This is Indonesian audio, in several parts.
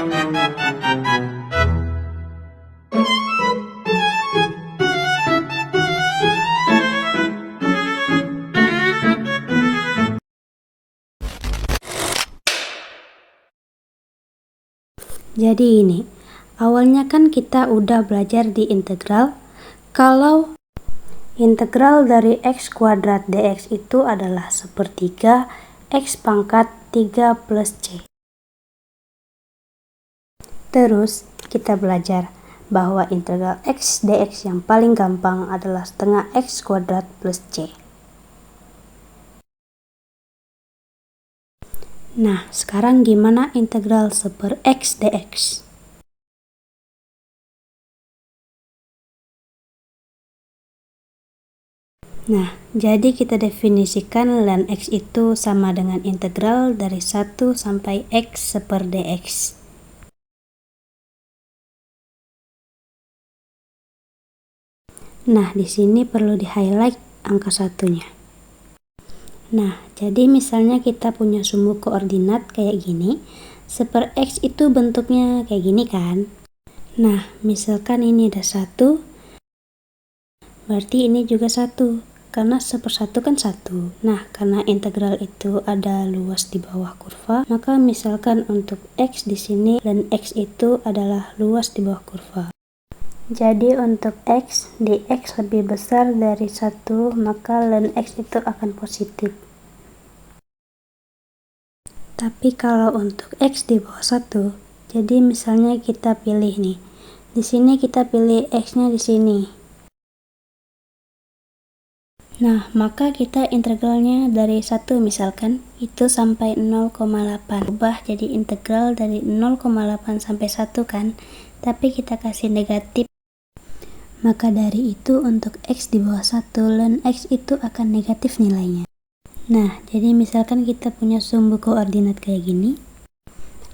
Jadi ini, awalnya kan kita udah belajar di integral, kalau integral dari x kuadrat dx itu adalah sepertiga x pangkat 3 plus c. Terus kita belajar bahwa integral x dx yang paling gampang adalah setengah x kuadrat plus c. Nah, sekarang gimana integral seper x dx? Nah, jadi kita definisikan ln x itu sama dengan integral dari 1 sampai x seper dx. Nah, di sini perlu di-highlight angka satunya. Nah, jadi misalnya kita punya sumbu koordinat kayak gini, seper x itu bentuknya kayak gini kan? Nah, misalkan ini ada 1, berarti ini juga 1, karena 1/1 kan 1. Nah, karena integral itu ada luas di bawah kurva, maka misalkan untuk x di sini dan x itu adalah luas di bawah kurva. Jadi untuk x, dx lebih besar dari 1, maka ln x itu akan positif. Tapi kalau untuk x di bawah 1, jadi misalnya kita pilih nih. Di sini kita pilih x-nya di sini. Nah, maka kita integralnya dari 1 misalkan, itu sampai 0,8. Ubah jadi integral dari 0,8 sampai 1 kan, tapi kita kasih negatif. Maka dari itu untuk x di bawah 1, ln x itu akan negatif nilainya. Nah, jadi misalkan kita punya sumbu koordinat kayak gini.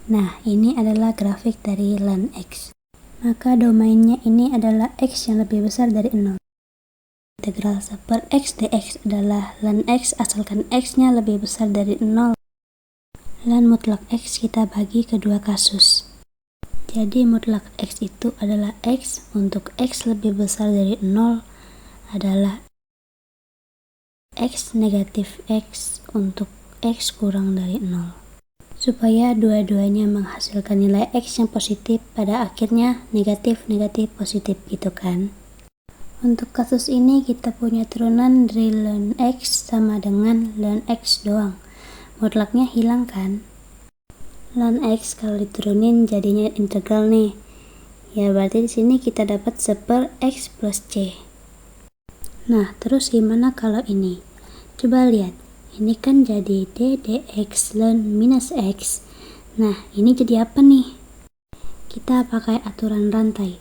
Nah, ini adalah grafik dari ln x. Maka domainnya ini adalah x yang lebih besar dari 0. Integral seper x dx adalah ln x asalkan x-nya lebih besar dari 0. Ln mutlak x kita bagi ke dua kasus. Jadi mutlak x itu adalah x untuk x lebih besar dari 0 adalah x negatif x untuk x kurang dari 0. Supaya dua-duanya menghasilkan nilai x yang positif, pada akhirnya negatif positif gitu kan. Untuk kasus ini kita punya turunan dari ln x sama dengan ln x doang. Mutlaknya hilang kan? Ln x kalau diturunin jadinya integral nih. Ya berarti di sini kita dapat seper x plus c. Nah, terus gimana kalau ini? Coba lihat. Ini kan jadi d dx ln minus x. Nah, ini jadi apa nih? Kita pakai aturan rantai.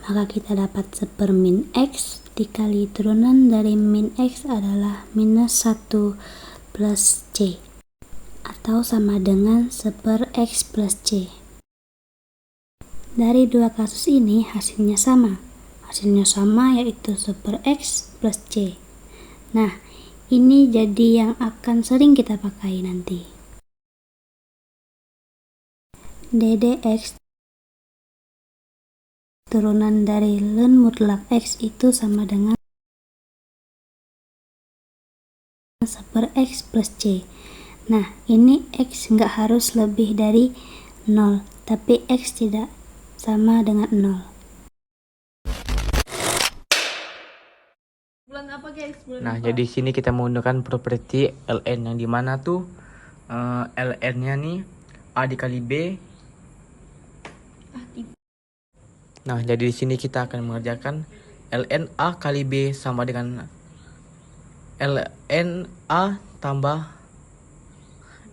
Maka kita dapat seper min x dikali turunan dari min x adalah minus 1 plus c. Atau sama dengan seper x plus c. Dari dua kasus ini hasilnya sama. Hasilnya sama yaitu seper x plus c. Nah, ini jadi yang akan sering kita pakai nanti. d dx turunan dari ln mutlak x itu sama dengan seper x plus c. Nah, ini x nggak harus lebih dari 0, tapi x tidak sama dengan 0. Nah, jadi sini kita menggunakan properti ln yang dimana tuh ln-nya nih a dikali b. Nah, jadi di sini kita akan mengerjakan ln a kali b sama dengan ln a tambah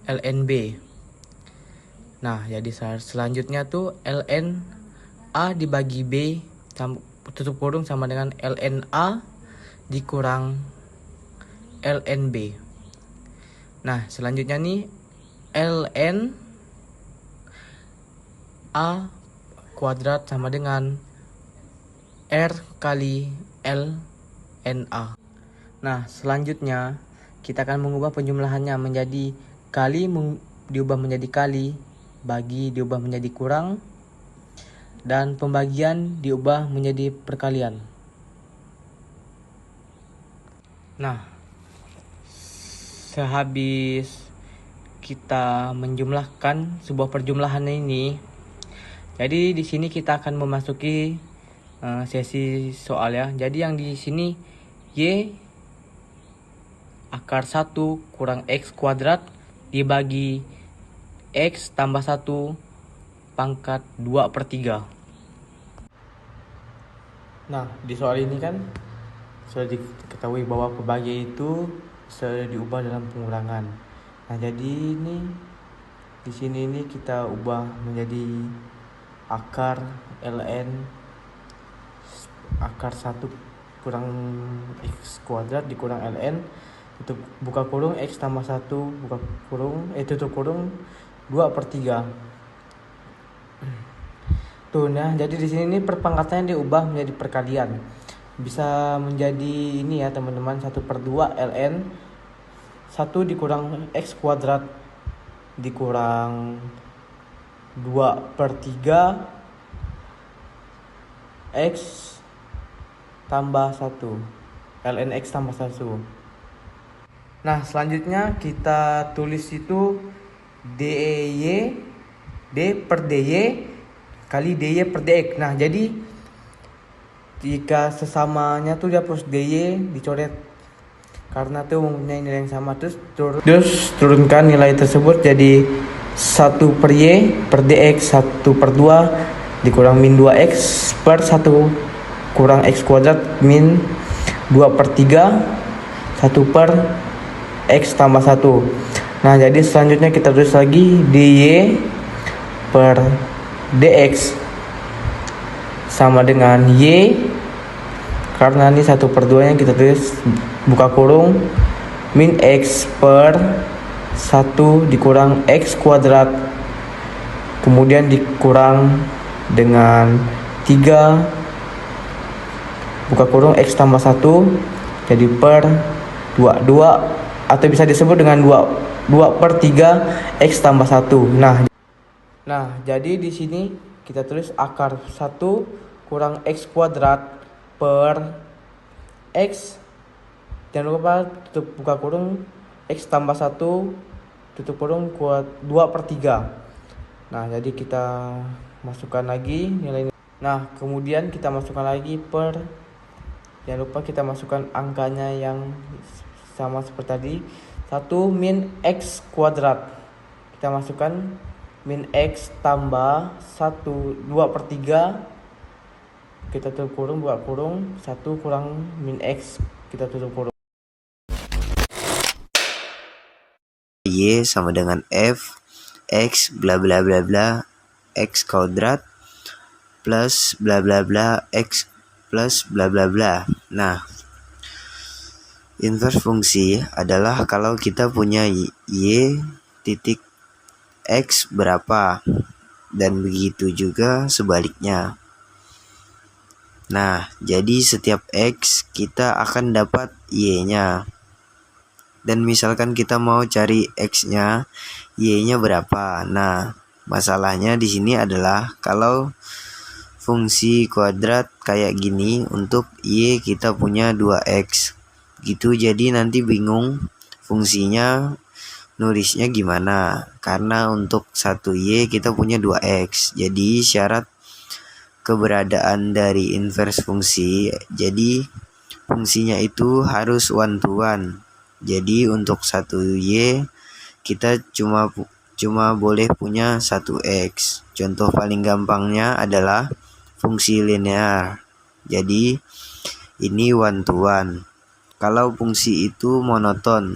ln b. Nah, jadi selanjutnya tuh ln a dibagi b tutup kurung sama dengan ln a dikurang ln b. Nah, selanjutnya nih ln a kuadrat sama dengan r kali ln a. Nah, selanjutnya kita akan mengubah penjumlahannya menjadi kali diubah menjadi kali bagi diubah menjadi kurang, dan pembagian diubah menjadi perkalian. Nah, sehabis kita menjumlahkan sebuah perjumlahan ini, jadi di sini kita akan memasuki sesi soal ya. Jadi yang di sini Y akar 1 kurang X kuadrat dibagi X tambah 1 pangkat 2/3. Nah, di soal ini kan sudah diketahui bahwa pembagian itu sudah diubah dalam pengurangan. Nah, jadi ini di sini ini kita ubah menjadi akar ln akar 1 kurang X kuadrat dikurang ln tutup buka kurung X tambah 1 buka kurung tutup kurung 2/3. Tuh, nah jadi di sini ini perpangkatannya diubah menjadi perkalian. Bisa menjadi ini ya teman-teman, 1/2 ln 1 dikurang X kuadrat dikurang 2/3 X tambah 1 ln X tambah 1. Nah, selanjutnya kita tulis itu DY D per DY kali DY per DX. Nah, jadi jika sesamanya tuh dia plus DY dicoret karena tuh mempunyai nilai yang sama, terus turunkan nilai tersebut jadi 1/Y per DX 1/2 dikurang min 2X per 1 kurang X kuadrat min 2/3 1 per X tambah 1. Nah, jadi selanjutnya kita tulis lagi DY per DX sama dengan Y, karena ini 1/2 nya kita tulis buka kurung min X per 1 dikurang X kuadrat kemudian dikurang dengan 3 buka kurung X tambah 1 jadi per 2 atau bisa disebut dengan 2/3 X tambah 1. Nah, jadi di sini kita tulis akar 1 kurang X kuadrat per X, jangan lupa tutup buka kurung X tambah 1 tutup kurung 2/3. Nah, jadi kita masukkan lagi nilai. Nah, kemudian kita masukkan lagi per, jangan lupa kita masukkan angkanya yang sama seperti tadi, 1 min X kuadrat. Kita masukkan min X tambah 1 2/3, kita tutup kurung buka kurung 1 kurang min X, kita tutup kurung. Y sama dengan F X bla bla bla bla X kuadrat plus bla bla bla X plus bla bla bla. Nah, inverse fungsi adalah kalau kita punya Y titik X berapa, dan begitu juga sebaliknya. Nah, jadi setiap X kita akan dapat Y-nya. Dan misalkan kita mau cari X-nya, Y-nya berapa. Nah, masalahnya di sini adalah kalau fungsi kuadrat kayak gini, untuk Y kita punya 2X. Gitu, jadi nanti bingung fungsinya nulisnya gimana. Karena untuk 1Y kita punya 2X. Jadi syarat keberadaan dari inverse fungsi, jadi fungsinya itu harus one to one. Jadi untuk 1Y kita cuma boleh punya 1X. Contoh paling gampangnya adalah fungsi linear. Jadi ini one to one. Kalau fungsi itu monoton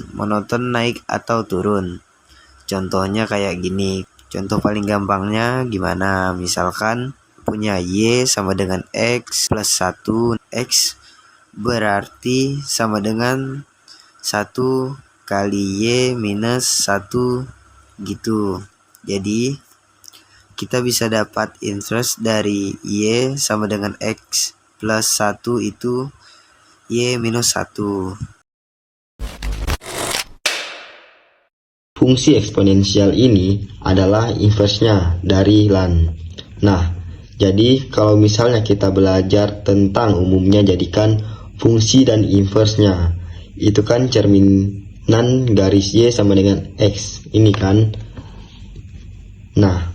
naik atau turun. Contohnya kayak gini. Contoh paling gampangnya gimana? Misalkan punya Y sama dengan X plus 1. X berarti sama dengan 1 kali Y minus 1 gitu. Jadi kita bisa dapat inverse dari Y sama dengan X plus 1 itu Y minus 1. fungsi eksponensial ini adalah inversnya dari lan. Nah, jadi kalau misalnya kita belajar tentang umumnya jadikan fungsi dan inversnya, itu kan cerminan garis Y sama dengan X, ini kan. Nah,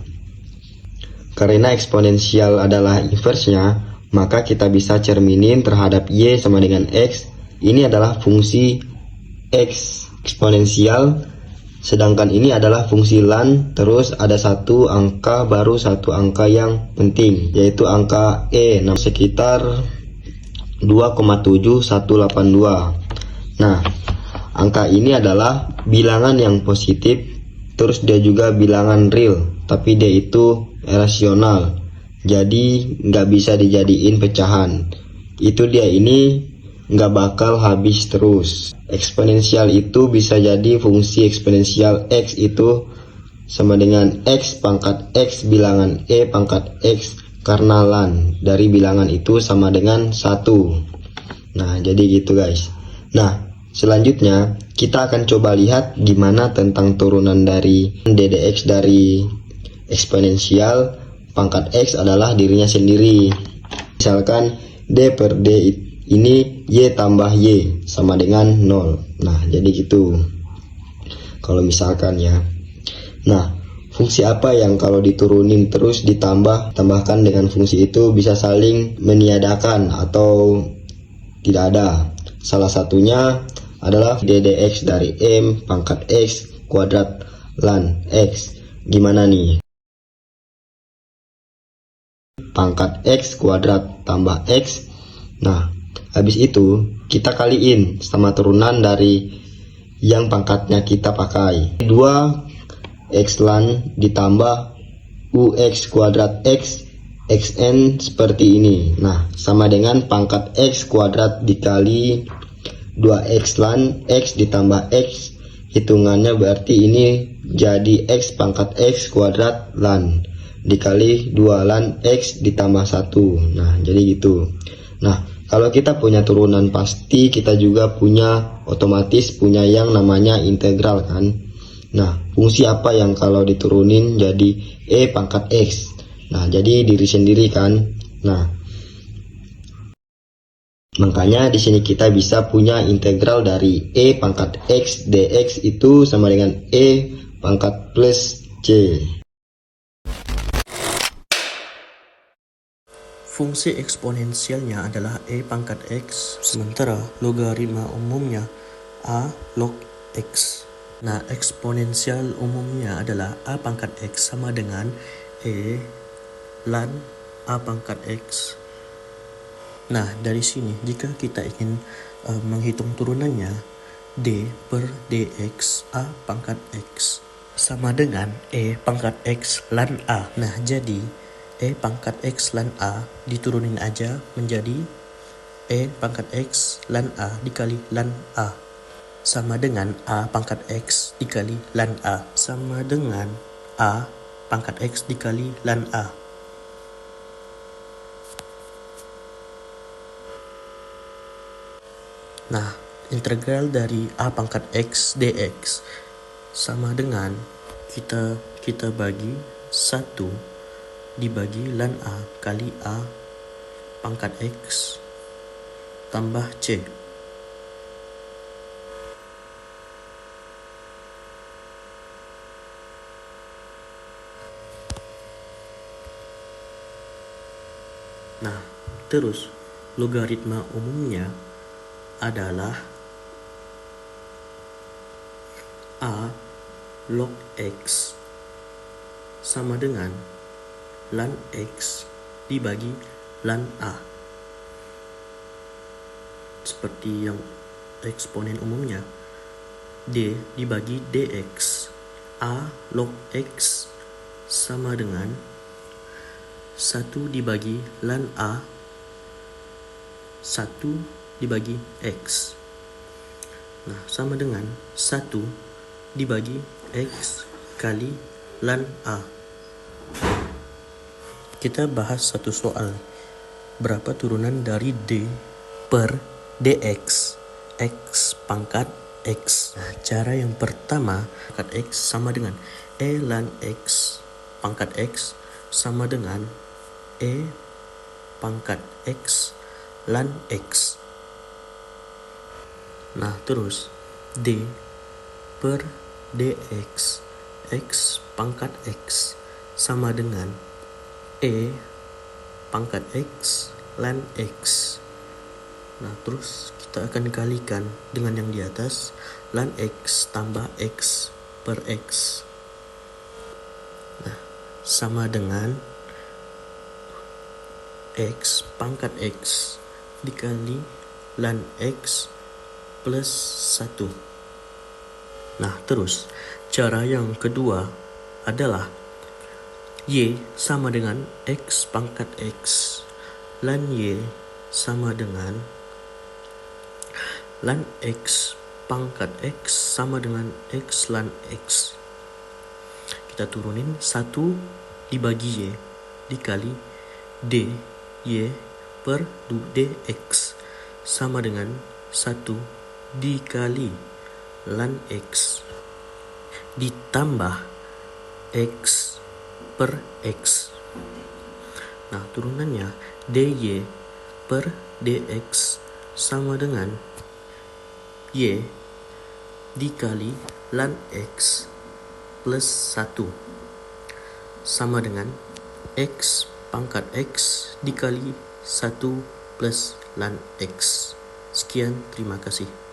karena eksponensial adalah inversnya, maka kita bisa cerminin terhadap Y sama dengan X, ini adalah fungsi X eksponensial, sedangkan ini adalah fungsi lan. Terus ada satu angka baru, satu angka yang penting, yaitu angka E, sekitar 2,7182. Nah, angka ini adalah bilangan yang positif, terus dia juga bilangan real, tapi dia itu rasional, jadi nggak bisa dijadiin pecahan. Itu dia, ini nggak bakal habis terus. Eksponensial itu bisa jadi fungsi eksponensial X itu sama dengan X pangkat X bilangan E pangkat X, karena lan dari bilangan itu sama dengan 1. Nah, jadi gitu guys. Nah, selanjutnya kita akan coba lihat gimana tentang turunan dari ddx dari eksponensial pangkat X adalah dirinya sendiri. Misalkan D per D ini Y tambah Y sama dengan 0. Nah, jadi gitu. Kalau misalkan ya. Nah, fungsi apa yang kalau diturunin terus tambahkan dengan fungsi itu bisa saling meniadakan atau tidak ada. Salah satunya adalah ddx dari M pangkat X kuadrat lan X. Gimana nih? Pangkat X kuadrat tambah X. Nah, habis itu kita kaliin sama turunan dari yang pangkatnya kita pakai. 2x lan ditambah ux kuadrat x xn seperti ini. Nah, sama dengan pangkat x kuadrat dikali 2x lan x ditambah x. Hitungannya berarti ini jadi x pangkat x kuadrat lan dikali 2 lan x ditambah 1. Nah, jadi gitu. Nah, kalau kita punya turunan pasti kita juga otomatis punya yang namanya integral kan. Nah, fungsi apa yang kalau diturunin jadi E pangkat X. Nah, jadi diri sendiri kan. Nah, makanya di sini kita bisa punya integral dari E pangkat X dx itu sama dengan E pangkat plus C. Fungsi eksponensialnya adalah E pangkat X, sementara logaritma umumnya A log X. Nah, eksponensial umumnya adalah A pangkat X sama dengan E lan A pangkat X. Nah, dari sini jika kita ingin menghitung turunannya, D per dx A pangkat X sama dengan E pangkat X lan A. Nah, jadi E pangkat X lan A diturunin aja menjadi E pangkat X lan A dikali lan A sama dengan A pangkat X dikali lan A sama dengan A pangkat X dikali lan A. Nah, integral dari A pangkat X dx sama dengan kita bagi 1 dibagi lan A kali A pangkat X tambah C. Nah, terus logaritma umumnya adalah A log X sama dengan lan X dibagi lan A. Seperti yang eksponen umumnya, D dibagi dx A log X sama dengan 1 dibagi lan A 1 dibagi X. Nah, sama dengan 1 dibagi X kali lan A. Kita bahas satu soal. Berapa turunan dari D per dx X pangkat X. Nah, cara yang pertama, pangkat X sama dengan E lan X pangkat X sama dengan E pangkat X lan X. Nah, terus D per dx X pangkat X sama dengan E pangkat X lan X. Nah, terus kita akan kalikan dengan yang di atas, lan X tambah X per X. Nah, sama dengan X pangkat X dikali lan X plus 1. Nah, terus cara yang kedua adalah Y sama dengan X pangkat X lan Y sama dengan lan X pangkat X sama dengan X lan X. Kita turunin 1 dibagi Y dikali D Y per dx sama dengan 1 dikali lan X ditambah X per X. Nah, turunannya dy per dx sama dengan Y dikali lan X plus 1 sama dengan X pangkat X dikali 1 plus lan X. Sekian, terima kasih.